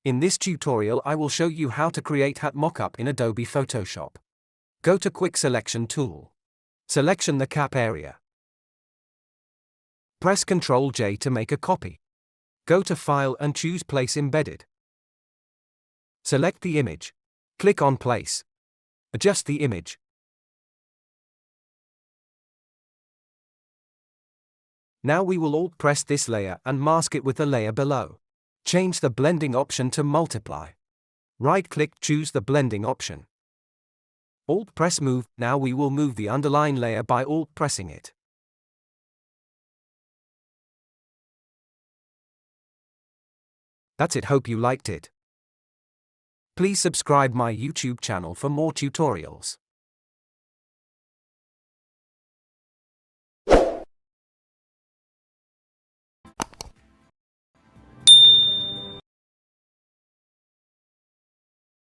In this tutorial I will show you how to create hat mockup in Adobe Photoshop. Go to Quick Selection tool. Selection the cap area. Press Ctrl J to make a copy. Go to File and choose Place Embedded. Select the image. Click on Place. Adjust the image. Now we will Alt press this layer and mask it with the layer below. Change the blending option to multiply. Right-click, choose the blending option. Alt press move. Now we will move the underlying layer by Alt pressing it. That's it. Hope you liked it. Please subscribe my YouTube channel for more tutorials.